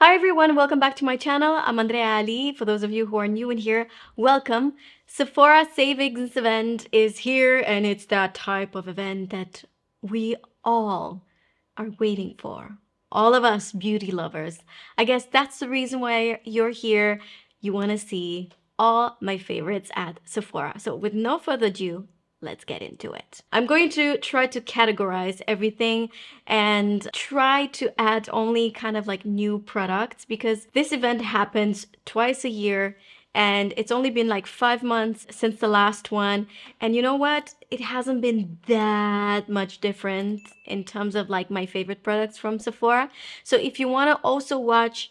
Hi everyone, welcome back to my channel. I'm Andreea. For those of you who are new in here, welcome. Sephora Savings event is here, and it's that type of event that we all are waiting for. All of us beauty lovers. I guess that's the reason why you're here. You want to see all my favorites at Sephora. So with no further ado, let's get into it. I'm going to try to categorize everything and try to add only kind of like new products, because this event happens twice a year and it's only been like 5 months since the last one. And you know what? It hasn't been that much different in terms of like my favorite products from Sephora. So if you want to also watch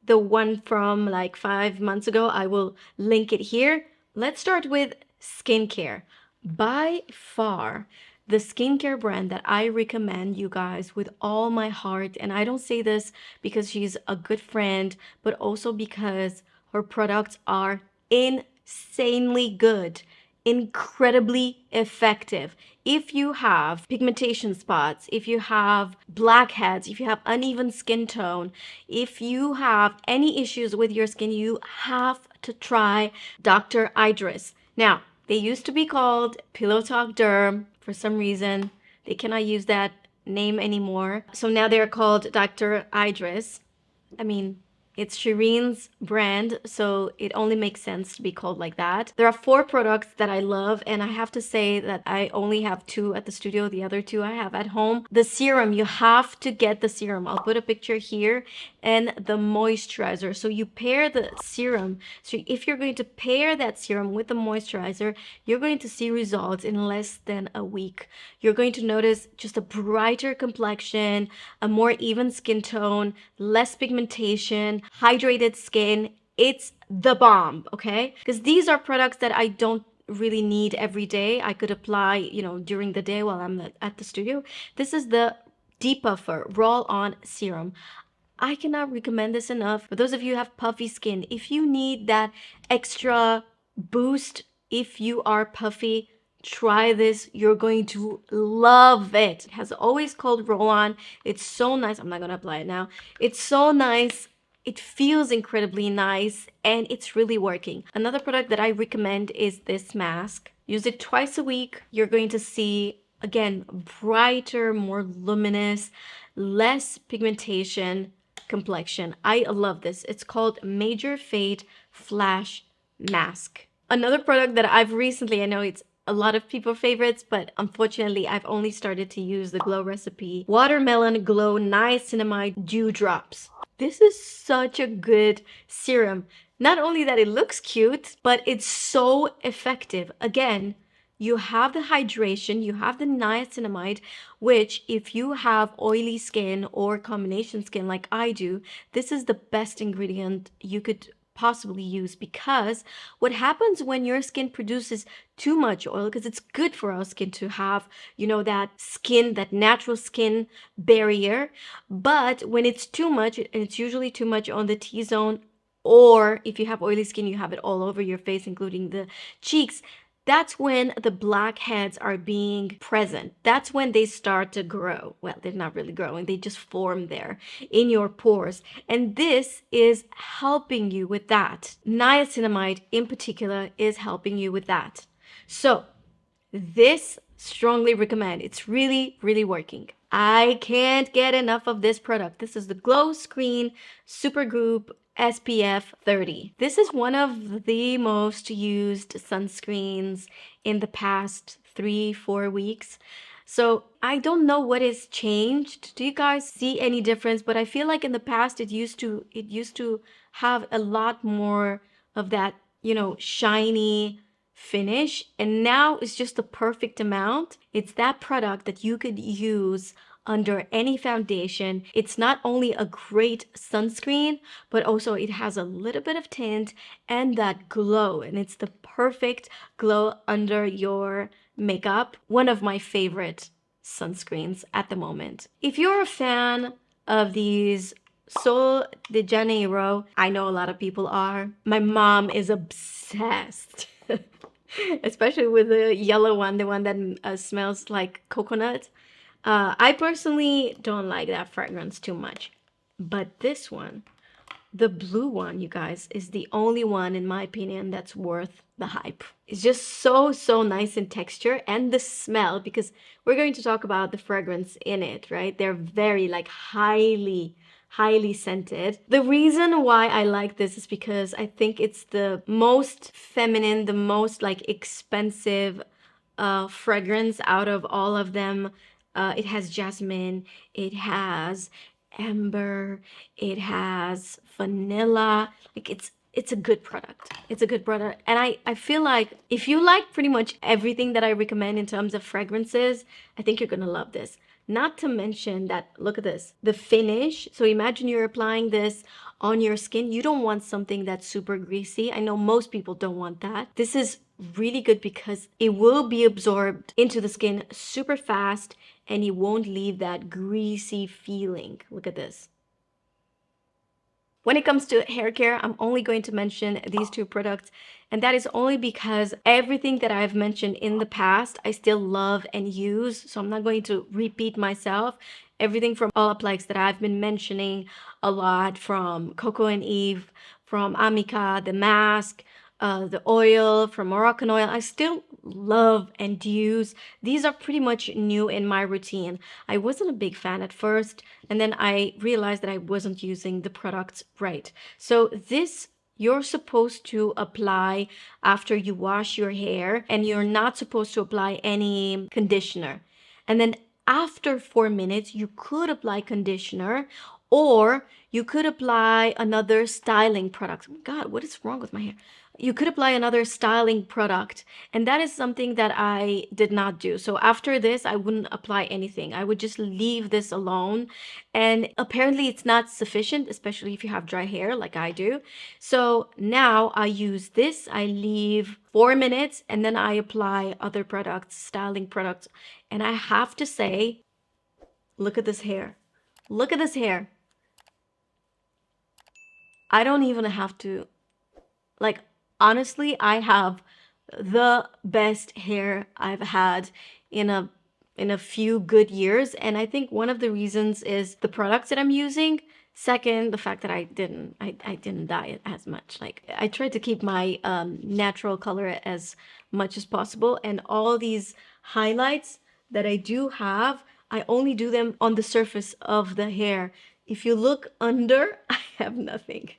the one from like 5 months ago, I will link it here. Let's start with skincare. By far, the skincare brand that I recommend you guys with all my heart, and I don't say this because she's a good friend, but also because her products are insanely good, incredibly effective. If you have pigmentation spots, if you have blackheads, if you have uneven skin tone, if you have any issues with your skin, you have to try Dr. Idriss. Now, they used to be called Pillow Talk Derm. For some reason, they cannot use that name anymore. So now they're called Dr. Idriss. I mean, it's Shireen's brand, so it only makes sense to be called like that. There are 4 products that I love, and I have to say that I only have 2 at the studio. The other 2 I have at home. The serum, you have to get the serum. I'll put a picture here, and the moisturizer. So you pair the serum. So if you're going to pair that serum with the moisturizer, you're going to see results in less than a week. You're going to notice just a brighter complexion, a more even skin tone, less pigmentation, hydrated skin. It's the bomb, okay? Because these are products that I don't really need every day. I could apply, during the day while I'm at the studio. This is the Depuffer Roll-On Serum. I cannot recommend this enough. For those of you who have puffy skin, if you need that extra boost, if you are puffy, try this. You're going to love it. It has always called roll-on. It's so nice. I'm not going to apply it now. It's so nice. It feels incredibly nice, and it's really working. Another product that I recommend is this mask. Use it twice a week. You're going to see, again, brighter, more luminous, less pigmentation complexion. I love this. It's called Major Fade Flash Mask. Another product that I've recently, I know it's a lot of people's favorites, but unfortunately I've only started to use the Glow recipe. Watermelon Glow Niacinamide Dew Drops. This is such a good serum. Not only that it looks cute, but it's so effective. Again, you have the hydration, you have the niacinamide, which if you have oily skin or combination skin like I do, this is the best ingredient you could possibly use, because what happens when your skin produces too much oil, because it's good for our skin to have, that skin, that natural skin barrier, but when it's too much, and it's usually too much on the T-zone, or if you have oily skin, you have it all over your face, including the cheeks. That's when the blackheads are being present. That's when they start to grow. Well, they're not really growing. They just form there in your pores. And this is helping you with that. Niacinamide in particular is helping you with that. So this strongly recommend. It's really, really working. I can't get enough of this product. This is the Glowscreen Supergoop SPF 30. This is one of the most used sunscreens in the past 3-4 weeks. So I don't know what has changed. Do you guys see any difference? But I feel like in the past it used to have a lot more of that, shiny finish, and now it's just the perfect amount. It's that product that you could use under any foundation. It's not only a great sunscreen, but also it has a little bit of tint and that glow, and it's the perfect glow under your makeup. One of my favorite sunscreens at the moment. If you're a fan of these Sol de Janeiro, I know a lot of people are. My mom is obsessed. Especially with the yellow one, the one that smells like coconut. I personally don't like that fragrance too much, but this one, The blue one, you guys, is the only one, in my opinion, that's worth the hype. It's just so, so nice in texture and the smell, because we're going to talk about the fragrance in it, right? They're very like highly scented. The reason why I like this is because I think it's the most feminine, the most like expensive fragrance out of all of them. It has jasmine, it has amber, it has vanilla. Like it's a good product. It's a good product. And I feel like if you like pretty much everything that I recommend in terms of fragrances, I think you're gonna love this. Not to mention that, look at this, the finish. So imagine you're applying this on your skin. You don't want something that's super greasy. I know most people don't want that. This is really good because it will be absorbed into the skin super fast and it won't leave that greasy feeling. Look at this. When it comes to hair care, I'm only going to mention these two products, and that is only because everything that I've mentioned in the past, I still love and use, so I'm not going to repeat myself. Everything from Olaplex that I've been mentioning a lot, from Coco and Eve, from Amica, the mask, the oil from Moroccan oil, I still love and use. These are pretty much new in my routine. I wasn't a big fan at first, and then I realized that I wasn't using the products right. So this you're supposed to apply after you wash your hair, and you're not supposed to apply any conditioner. And then after 4 minutes, you could apply conditioner, or you could apply another styling product. God, what is wrong with my hair? You could apply another styling product, and that is something that I did not do. So after this, I wouldn't apply anything. I would just leave this alone, and apparently it's not sufficient, especially if you have dry hair like I do. So now I use this. I leave 4 minutes, and then I apply other products, styling products. And I have to say, look at this hair. Look at this hair. I don't even have to, like, honestly, I have the best hair I've had in a few good years, and I think one of the reasons is the products that I'm using. Second, the fact that I didn't dye it as much. Like, I tried to keep my natural color as much as possible, and all these highlights that I do have, I only do them on the surface of the hair. If you look under, I have nothing.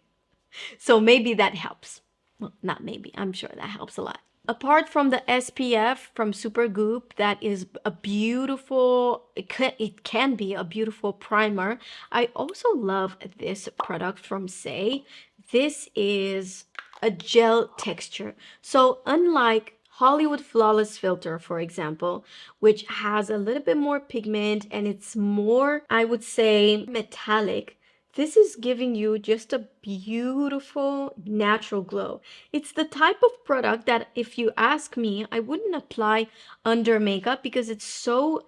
So maybe that helps. Well, not maybe, I'm sure that helps a lot. Apart from the SPF from Supergoop, that is a beautiful, it can be a beautiful primer. I also love this product from SAIE. This is a gel texture. So unlike Hollywood Flawless Filter, for example, which has a little bit more pigment and it's more, I would say, metallic, this is giving you just a beautiful natural glow. It's the type of product that, if you ask me, I wouldn't apply under makeup because it's so,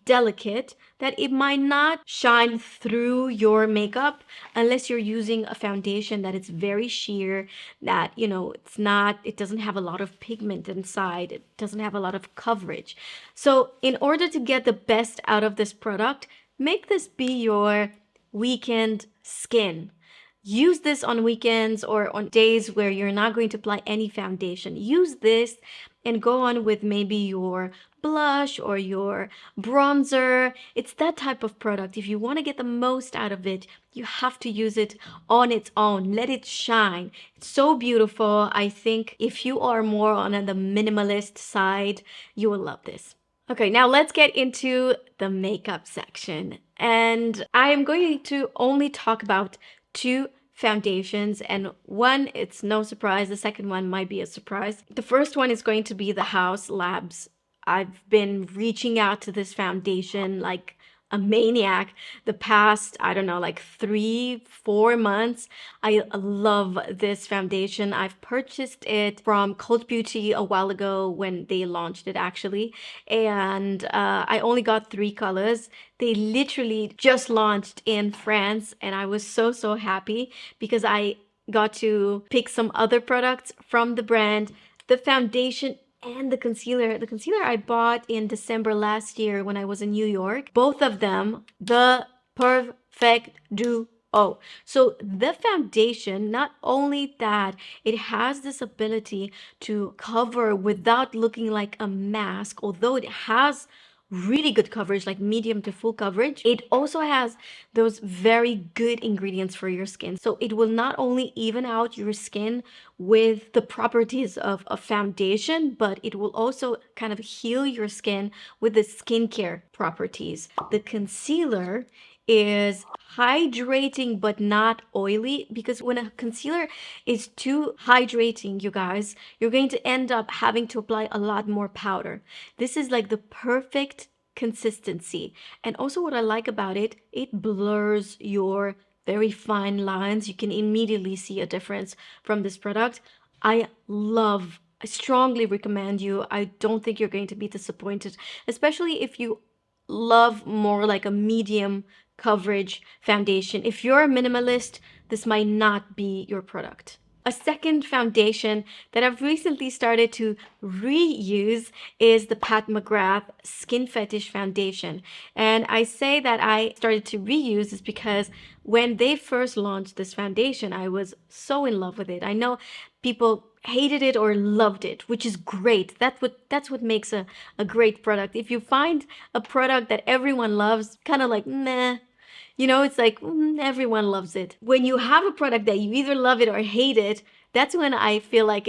delicate that it might not shine through your makeup unless you're using a foundation that it's very sheer, that, it doesn't have a lot of pigment inside, it doesn't have a lot of coverage. So in order to get the best out of this product, make this be your weekend skin. Use this on weekends or on days where you're not going to apply any foundation. Use this and go on with maybe your blush or your bronzer. It's that type of product. If you want to get the most out of it, you have to use it on its own. Let it shine. It's so beautiful. I think if you are more on the minimalist side, you will love this. Okay, now let's get into the makeup section. And I am going to only talk about two foundations, and one, it's no surprise. The second one might be a surprise. The first one is going to be the HAUS Labs. I've been reaching out to this foundation like a maniac the past, I don't know, like 3-4 months. I love this foundation. I've purchased it from Cult Beauty a while ago when they launched it, actually, and I only got 3 colors. They literally just launched in France, and I was so happy because I got to pick some other products from the brand. The foundation and the concealer. The concealer I bought in December last year when I was in New York. Both of them, the perfect dupe. Oh, so the foundation, not only that, it has this ability to cover without looking like a mask, although it has really good coverage, like medium to full coverage. It also has those very good ingredients for your skin. So it will not only even out your skin with the properties of a foundation, but it will also kind of heal your skin with the skincare properties. The concealer is hydrating but not oily, because when a concealer is too hydrating, you guys, you're going to end up having to apply a lot more powder. This is like the perfect consistency. And also what I like about it, it blurs your very fine lines. You can immediately see a difference from this product. I strongly recommend you. I don't think you're going to be disappointed, especially if you love more like a medium coverage foundation. If you're a minimalist, this might not be your product. A second foundation that I've recently started to reuse is the Pat McGrath Skin Fetish Foundation. And I say that I started to reuse is because when they first launched this foundation, I was so in love with it. I know people hated it or loved it, which is great. That's what makes a great product. If you find a product that everyone loves, kind of like meh, you know, it's like everyone loves it. When you have a product that you either love it or hate it, that's when I feel like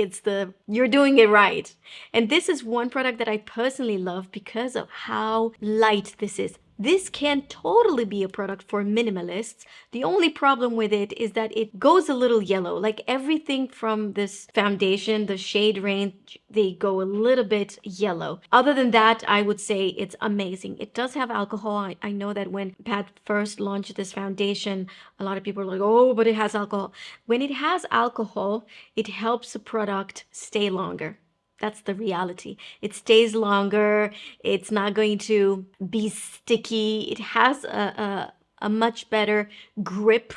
you're doing it right. And this is one product that I personally love because of how light this is. This can totally be a product for minimalists. The only problem with it is that it goes a little yellow. Like everything from this foundation, the shade range, they go a little bit yellow. Other than that, I would say it's amazing. It does have alcohol. I know that when Pat first launched this foundation, a lot of people are like, oh, but it has alcohol. When it has alcohol, it helps the product stay longer. That's the reality. It stays longer. It's not going to be sticky. It has a much better grip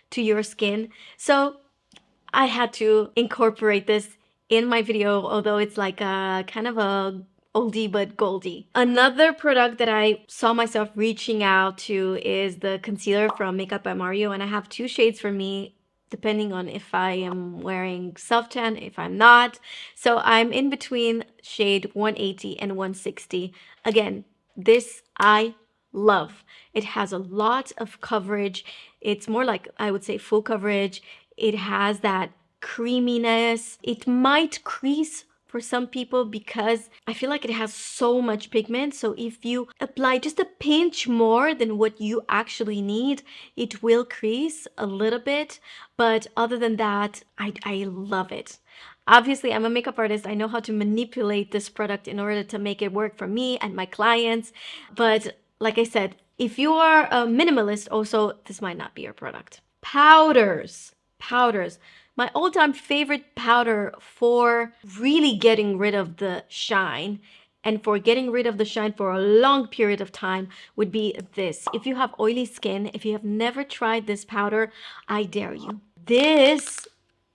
to your skin. So I had to incorporate this in my video, although it's like a kind of a oldie but goldie. Another product that I saw myself reaching out to is the concealer from Makeup by Mario, and I have two shades for me depending on if I am wearing self-tan, if I'm not. So I'm in between shade 180 and 160. Again, this I love. It has a lot of coverage. It's more like, I would say, full coverage. It has that creaminess. It might crease for some people because I feel like it has so much pigment. So if you apply just a pinch more than what you actually need, it will crease a little bit. But other than that, I love it. Obviously, I'm a makeup artist. I know how to manipulate this product in order to make it work for me and my clients. But like I said, if you are a minimalist, also, this might not be your product. Powders. Powders. My all-time favorite powder for really getting rid of the shine and for getting rid of the shine for a long period of time would be this. If you have oily skin, if you have never tried this powder, I dare you.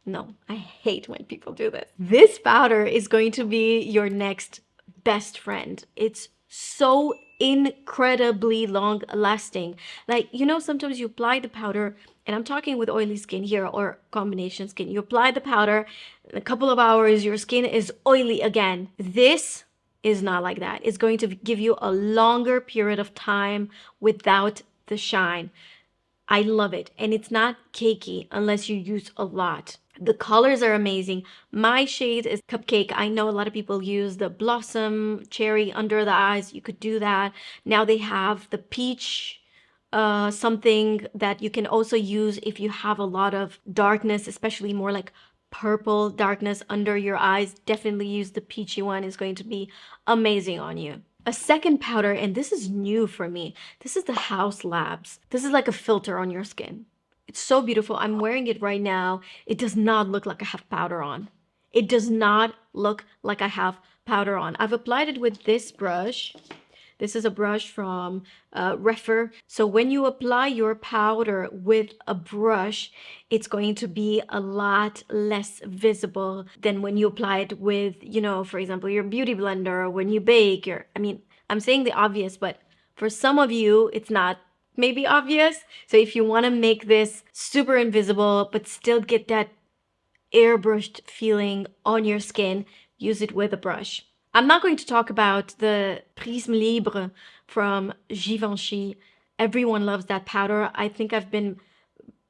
No, I hate when people do this. This powder is going to be your next best friend. It's so incredibly long lasting. Like, you know, sometimes you apply the powder, and I'm talking with oily skin here or combination skin. You apply the powder, in a couple of hours, your skin is oily again. This is not like that. It's going to give you a longer period of time without the shine. I love it. And it's not cakey unless you use a lot. The colors are amazing. My shade is Cupcake. I know a lot of people use the Blossom Cherry under the eyes. You could do that. Now they have the Peach something that you can also use if you have a lot of darkness, especially more like purple darkness under your eyes. Definitely use the peachy one. It's going to be amazing on you. A second powder, and this is new for me. This is the HAUS Labs. This is like a filter on your skin. It's so beautiful. I'm wearing it right now. It does not look like I have powder on. It does not look like I have powder on. I've applied it with this brush. This is a brush from Refer. So when you apply your powder with a brush, it's going to be a lot less visible than when you apply it with, you know, for example, your beauty blender or when you bake. I mean, I'm saying the obvious, but for some of you, it's not may be obvious. So if you want to make this super invisible, but still get that airbrushed feeling on your skin, use it with a brush. I'm not going to talk about the Prisme Libre from Givenchy. Everyone loves that powder. I think I've been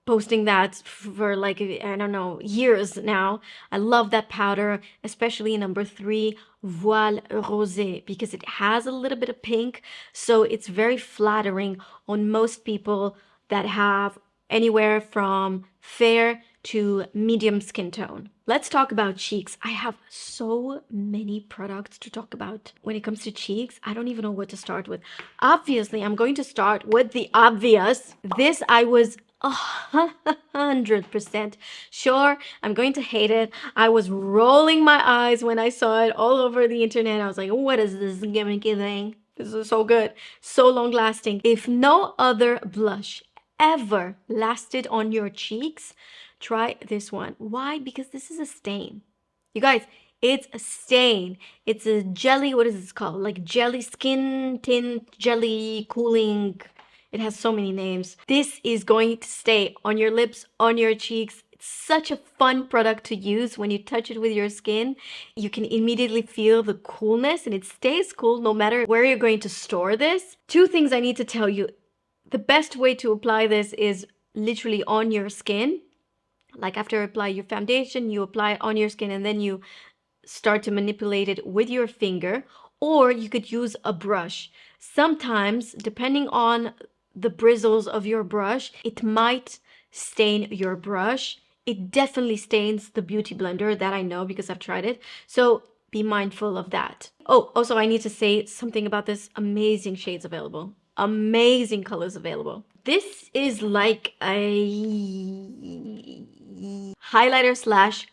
posting that for like, I don't know, years now. I love that powder, especially number 3, Voile Rosé, because it has a little bit of pink, so it's very flattering on most people that have anywhere from fair to medium skin tone. Let's talk about cheeks. I have so many products to talk about when it comes to cheeks. I don't even know what to start with. Obviously, I'm going to start with the obvious. This I was 100% sure I'm going to hate it. I was rolling my eyes when I saw it all over the internet. I was like, what is this gimmicky thing? This is so good, so long lasting. If no other blush ever lasted on your cheeks, try this one. Why? Because this is a stain. You guys, it's a stain. It's a jelly, what is this called? Like jelly skin tint, jelly cooling. It has so many names. This is going to stay on your lips, on your cheeks. It's such a fun product to use when you touch it with your skin. You can immediately feel the coolness, and it stays cool no matter where you're going to store this. 2 things I need to tell you. The best way to apply this is literally on your skin. Like after you apply your foundation, you apply it on your skin and then you start to manipulate it with your finger, or you could use a brush. Sometimes, depending on the bristles of your brush, it might stain your brush. It definitely stains the beauty blender, that I know because I've tried it. So be mindful of that. Oh, also I need to say something about this. Amazing shades available. Amazing colors available. This is like a highlighter slash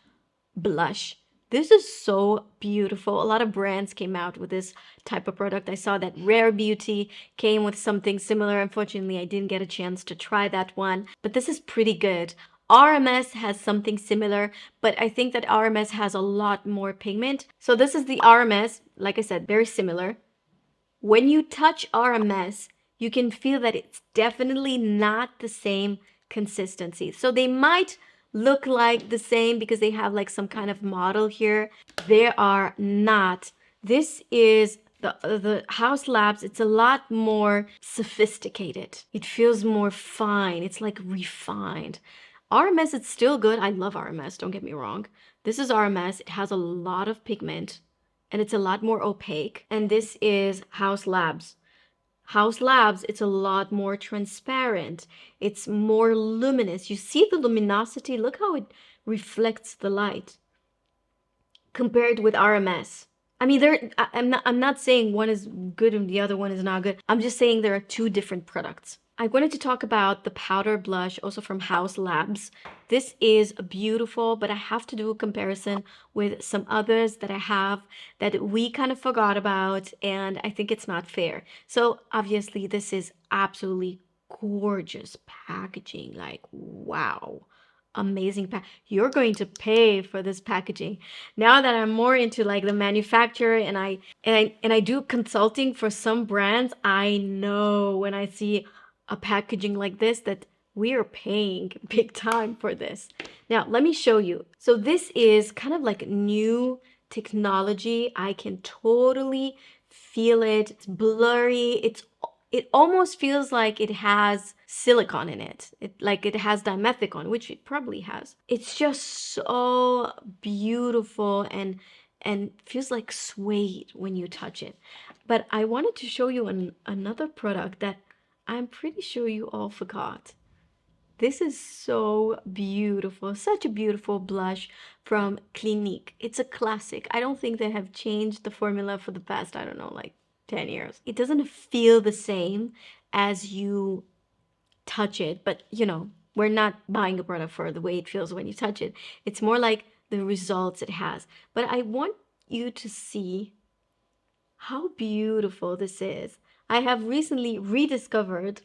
blush. This is so beautiful. A lot of brands came out with this type of product. I saw that Rare Beauty came with something similar. Unfortunately, I didn't get a chance to try that one, but this is pretty good. RMS has something similar, but I think that RMS has a lot more pigment. So this is the RMS, like I said, very similar. When you touch RMS, you can feel that it's definitely not the same consistency. So they might look like the same because they have like some kind of model here. They are not. This is the Haus Labs. It's a lot more sophisticated. It feels more fine. It's like refined. RMS, it's still good. I love RMS, don't get me wrong. This is RMS. It has a lot of pigment and it's a lot more opaque. And this is Haus Labs. Haus Labs, it's a lot more transparent. It's more luminous. You see the luminosity? Look how it reflects the light compared with RMS. I mean, I'm not saying one is good and the other one is not good. I'm just saying there are 2 different products. I wanted to talk about the powder blush, also from Haus Labs. This is beautiful, but I have to do a comparison with some others that I have that we kind of forgot about, and I think it's not fair. So obviously this is absolutely gorgeous packaging. Like, wow. Amazing you're going to pay for this packaging. Now that I'm more into like the manufacturer and I do consulting for some brands, I know when I see a packaging like this that we are paying big time for this. Now let me show you. So this is kind of like new technology. I can totally feel it. It's blurry. It almost feels like it has silicone in it. Like it has dimethicone, which it probably has. It's just so beautiful and feels like suede when you touch it. But I wanted to show you another product that I'm pretty sure you all forgot. This is so beautiful. Such a beautiful blush from Clinique. It's a classic. I don't think they have changed the formula for the past, I don't know, like 10 years. It doesn't feel the same as you touch it, but you know, we're not buying a product for the way it feels when you touch it. It's more like the results it has. But I want you to see how beautiful this is. I have recently rediscovered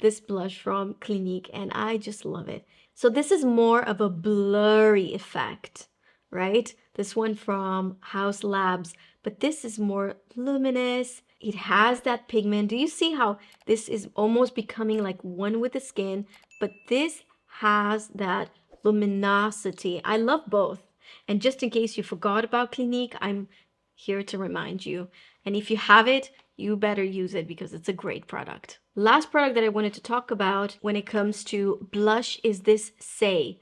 this blush from Clinique and I just love it. So this is more of a blurry effect, right? This one from Haus Labs, but this is more luminous. It has that pigment. Do you see how this is almost becoming like one with the skin? But this has that luminosity. I love both. And just in case you forgot about Clinique, I'm here to remind you. And if you have it, you better use it because it's a great product. Last product that I wanted to talk about when it comes to blush is this SAIE.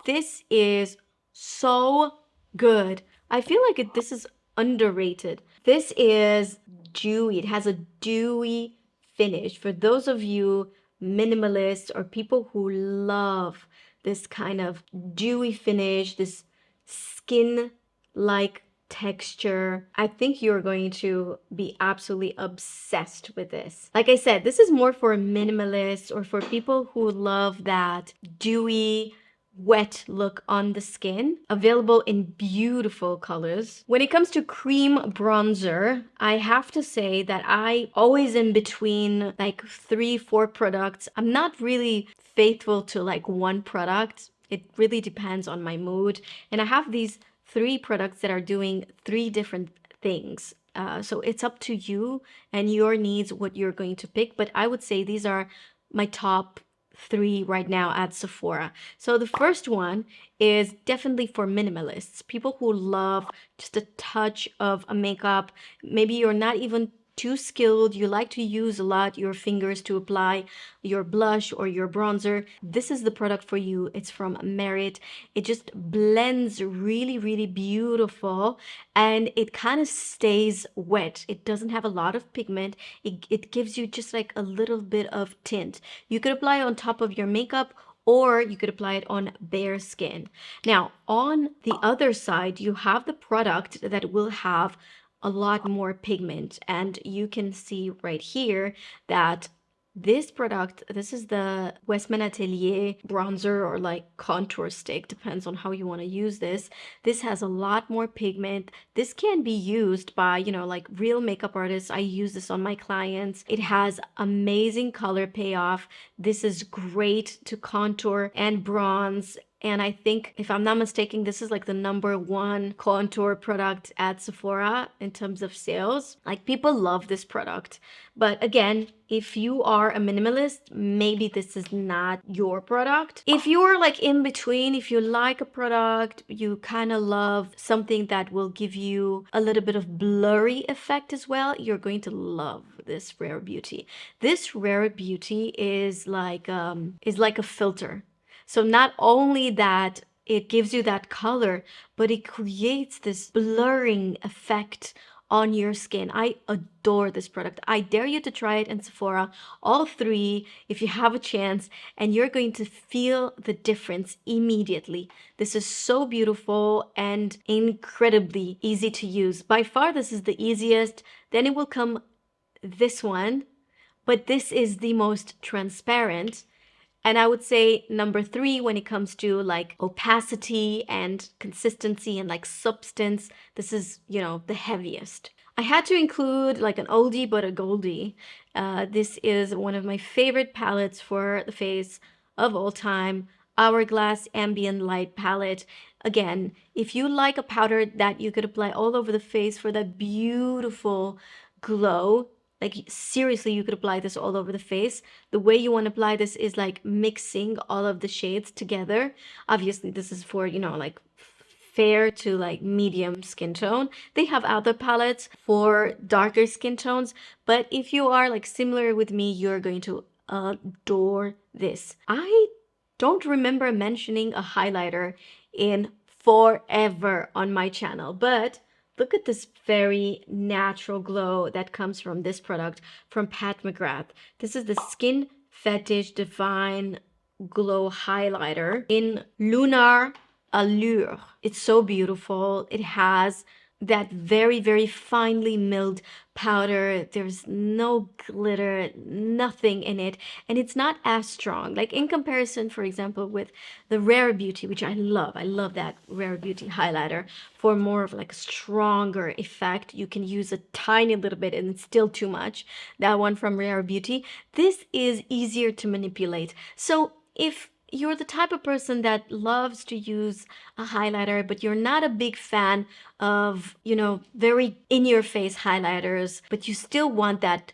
This is so good. I feel like this is underrated. This is dewy. It has a dewy finish. For those of you minimalists or people who love this kind of dewy finish, this skin-like texture, I think you're going to be absolutely obsessed with this. Like I said, this is more for minimalists or for people who love that dewy, wet look on the skin. Available in beautiful colors. When it comes to cream bronzer, I have to say that I always in between like 3-4 products. I'm not really faithful to like one product. It really depends on my mood. And I have these 3 products that are doing 3 different things. So it's up to you and your needs what you're going to pick. But I would say these are my top 3 right now at Sephora. So the first one is definitely for minimalists, people who love just a touch of a makeup. Maybe you're not even too skilled, you like to use a lot your fingers to apply your blush or your bronzer. This is the product for you. It's from Merit. It just blends really beautiful and it kind of stays wet. It doesn't have a lot of pigment. It gives you just like a little bit of tint. You could apply it on top of your makeup or you could apply it on bare skin. Now, on the other side, you have the product that will have a lot more pigment, and you can see right here that this product, this is the Westman Atelier bronzer or like contour stick, depends on how you want to use this. This has a lot more pigment. This can be used by, you know, like real makeup artists. I use this on my clients. It has amazing color payoff. This is great to contour and bronze. And I think, if I'm not mistaken, this is like the #1 contour product at Sephora in terms of sales. Like, people love this product. But again, if you are a minimalist, maybe this is not your product. If you're like in between, if you like a product, you kind of love something that will give you a little bit of blurry effect as well, you're going to love this Rare Beauty. This Rare Beauty is like a filter. So not only that it gives you that color, but it creates this blurring effect on your skin. I adore this product. I dare you to try it in Sephora, all 3, if you have a chance, and you're going to feel the difference immediately. This is so beautiful and incredibly easy to use. By far, this is the easiest. Then it will come this one, but this is the most transparent. And I would say #3 when it comes to like opacity and consistency and like substance, this is, you know, the heaviest. I had to include like an oldie but a goldie. This is one of my favorite palettes for the face of all time. Hourglass Ambient Light palette. Again, if you like a powder that you could apply all over the face for that beautiful glow, like seriously, you could apply this all over the face. The way you want to apply this is like mixing all of the shades together. Obviously, this is for, you know, like fair to like medium skin tone. They have other palettes for darker skin tones, but if you are like similar with me, you're going to adore this. I don't remember mentioning a highlighter in forever on my channel, but look at this very natural glow that comes from this product from Mcgrath. This is the Skin Fetish Divine Glow Highlighter in Lunar Allure. It's so beautiful. It has that very finely milled powder. There's no glitter, nothing in it, and it's not as strong. Like in comparison, for example, with the Rare Beauty, which I love that Rare Beauty highlighter for more of like a stronger effect. You can use a tiny little bit and it's still too much. That one from Rare Beauty. This is easier to manipulate. So if you're the type of person that loves to use a highlighter, but you're not a big fan of, very in your face highlighters, but you still want that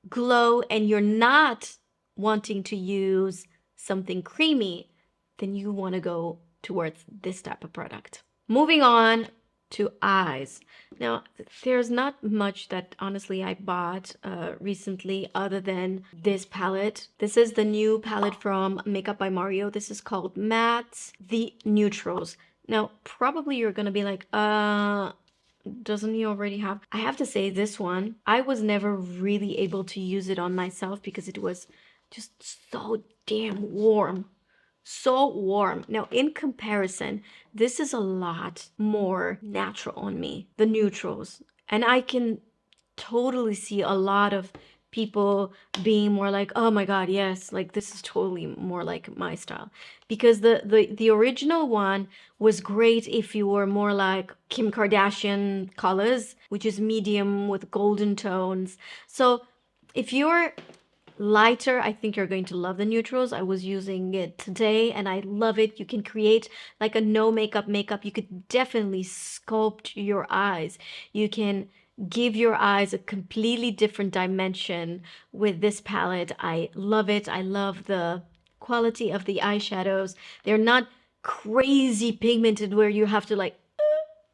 glow and you're not wanting to use something creamy, then you want to go towards this type of product. Moving on to eyes. Now, there's not much that honestly I bought recently other than this palette. This is the new palette from Makeup by Mario. This is called Mattes, the Neutrals. Now, probably you're gonna be like, doesn't he already have? I have to say this one, I was never really able to use it on myself because it was just so damn warm. So warm. Now, in comparison, this is a lot more natural on me, the neutrals. And I can totally see a lot of people being more like, oh my god, yes, like this is totally more like my style, because the original one was great if you were more like Kim Kardashian colors, which is medium with golden tones. So if you're lighter, I think you're going to love the neutrals. I was using it today and I love it. You can create like a no makeup. You could definitely sculpt your eyes. You can give your eyes a completely different dimension with this palette. I love it. I love the quality of the eyeshadows. They're not crazy pigmented where you have to like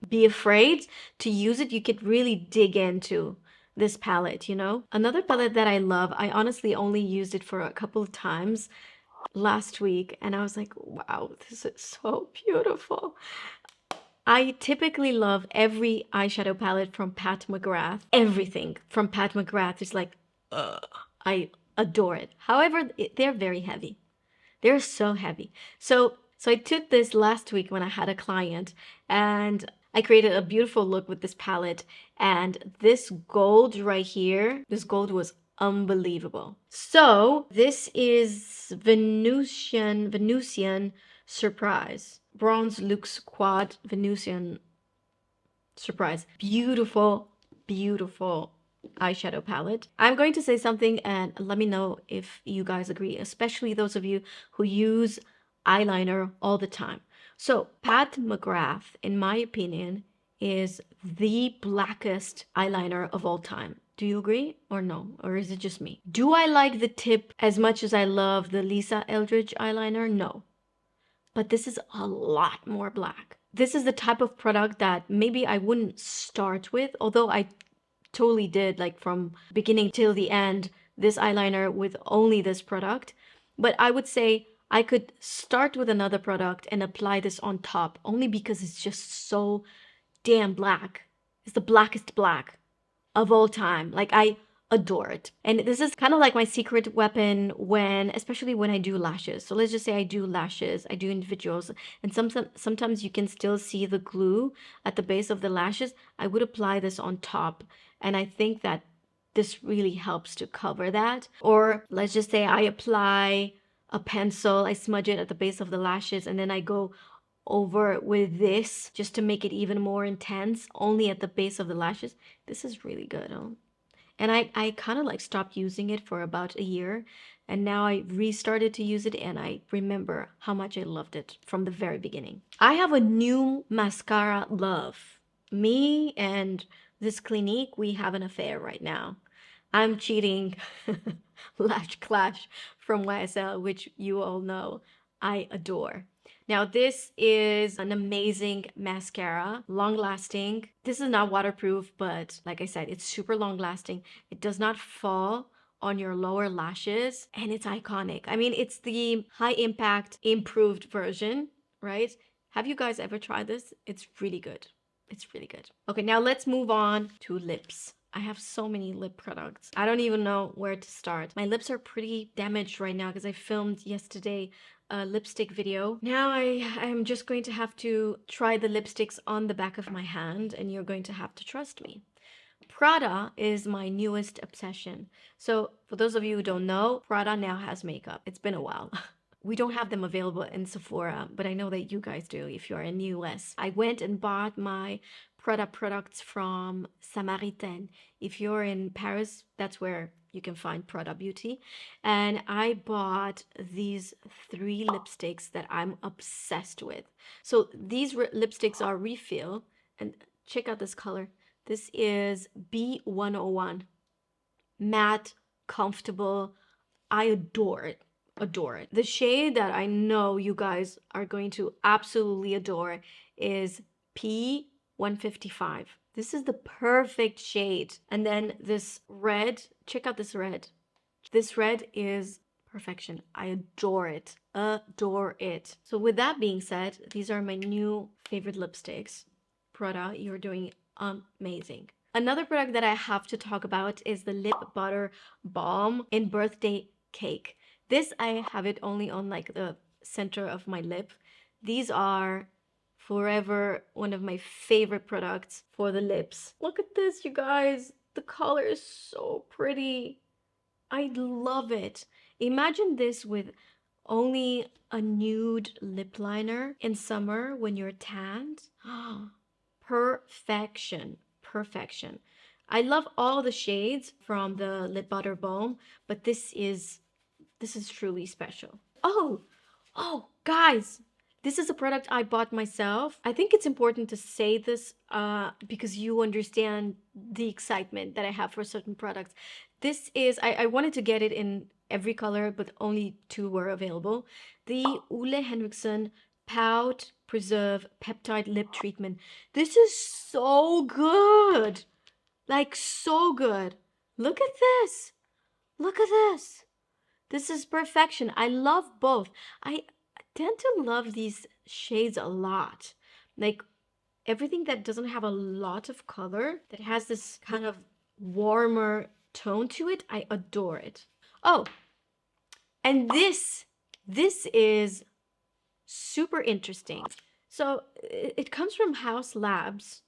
be afraid to use it. You could really dig into this palette, Another palette that I love, I honestly only used it for a couple of times last week and I was like, wow, this is so beautiful. I typically love every eyeshadow palette from Pat McGrath. Everything from Pat McGrath is like, I adore it. However, they're very heavy. They're so heavy. So I took this last week when I had a client and I created a beautiful look with this palette, and this gold right here, this gold was unbelievable. So this is Venusian Surprise. Bronze Luxe Quad Venusian Surprise. Beautiful, beautiful eyeshadow palette. I'm going to say something and let me know if you guys agree, especially those of you who use eyeliner all the time. So Pat McGrath, in my opinion, is the blackest eyeliner of all time. Do you agree or no? Or is it just me? Do I like the tip as much as I love the Lisa Eldridge eyeliner? No. But this is a lot more black. This is the type of product that maybe I wouldn't start with, although I totally did, like from beginning till the end, this eyeliner with only this product. But I would say I could start with another product and apply this on top only because it's just so damn black. It's the blackest black of all time. Like I adore it. And this is kind of like my secret weapon especially when I do lashes. So let's just say I do lashes, I do individuals, and sometimes you can still see the glue at the base of the lashes. I would apply this on top. And I think that this really helps to cover that. Or let's just say I apply a pencil, I smudge it at the base of the lashes, and then I go over with this just to make it even more intense, only at the base of the lashes. This is really good. And I kind of like stopped using it for about a year, and now I restarted to use it, and I remember how much I loved it from the very beginning. I have a new mascara love. Me and this Clinique, we have an affair right now. I'm cheating Lash Clash from YSL, which you all know I adore. Now, this is an amazing mascara, long lasting. This is not waterproof, but like I said, it's super long lasting. It does not fall on your lower lashes, and it's iconic. I mean, it's the high impact improved version, right? Have you guys ever tried this? It's really good. It's really good. Okay, now let's move on to lips. I have so many lip products. I don't even know where to start. My lips are pretty damaged right now because I filmed yesterday a lipstick video. Now I'm just going to have to try the lipsticks on the back of my hand, and you're going to have to trust me. Prada is my newest obsession. So for those of you who don't know, Prada now has makeup. It's been a while. we don't have them available in Sephora, but I know that you guys do if you're in the US. I went and bought my Prada products from Samaritain. If you're in Paris, that's where you can find Prada Beauty. And I bought these 3 lipsticks that I'm obsessed with. So these lipsticks are refill, and check out this color. This is B101. Matte, comfortable. I adore it. Adore it. The shade that I know you guys are going to absolutely adore is P155. This is the perfect shade. And then this red, check out this red. This red is perfection. I adore it. Adore it. So with that being said, these are my new favorite lipsticks. Prada, you're doing amazing. Another product that I have to talk about is the Lip Butter Balm in Birthday Cake. This, I have it only on like the center of my lip. These are forever one of my favorite products for the lips. Look at this, you guys. The color is so pretty. I love it. Imagine this with only a nude lip liner in summer when you're tanned. Perfection. Perfection. I love all the shades from the Lip Butter Balm, but this is truly special. Oh, guys, this is a product I bought myself. I think it's important to say this because you understand the excitement that I have for certain products. This is, I wanted to get it in every color, but only 2 were available. The Ole Henriksen Pout Preserve Peptide Lip Treatment. This is so good. Like, so good. Look at this. Look at this. This is perfection. I love both. I tend to love these shades a lot. Like everything that doesn't have a lot of color, that has this kind of warmer tone to it, I adore it. Oh, and this is super interesting. So it comes from HAUS Labs,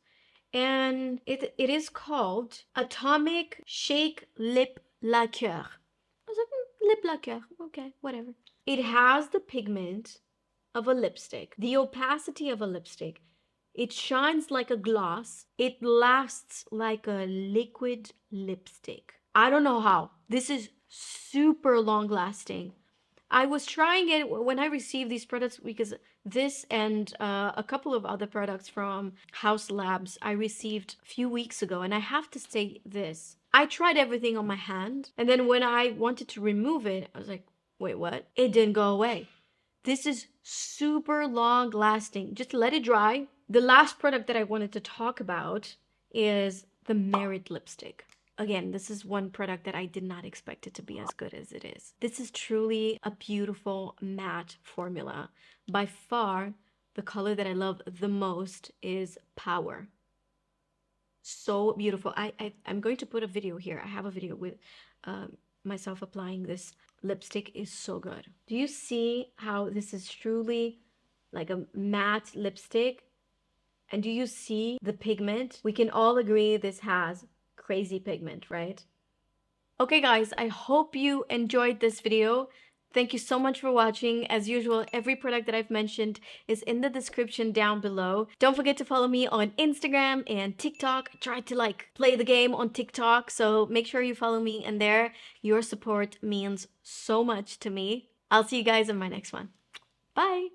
and it is called Atomic Shake Lip Lacquer. I was like, lip lacquer, okay, whatever. It has the pigment of a lipstick, the opacity of a lipstick. It shines like a gloss. It lasts like a liquid lipstick. I don't know how. This is super long lasting. I was trying it when I received these products because this and a couple of other products from HAUS Labs I received a few weeks ago, and I have to say this. I tried everything on my hand, and then when I wanted to remove it, I was like, wait, what? It didn't go away. This is super long lasting. Just let it dry. The last product that I wanted to talk about is the Merit lipstick. Again, this is one product that I did not expect it to be as good as it is. This is truly a beautiful matte formula. By far, the color that I love the most is Power. So beautiful. I'm going to put a video here. I have a video with myself applying this lipstick. Is so good. Do you see how this is truly like a matte lipstick? And do you see the pigment? We can all agree this has crazy pigment, right? Okay guys, I hope you enjoyed this video. Thank you so much for watching. As usual, every product that I've mentioned is in the description down below. Don't forget to follow me on Instagram and TikTok. I tried to play the game on TikTok, so make sure you follow me in there. Your support means so much to me. I'll see you guys in my next one. Bye!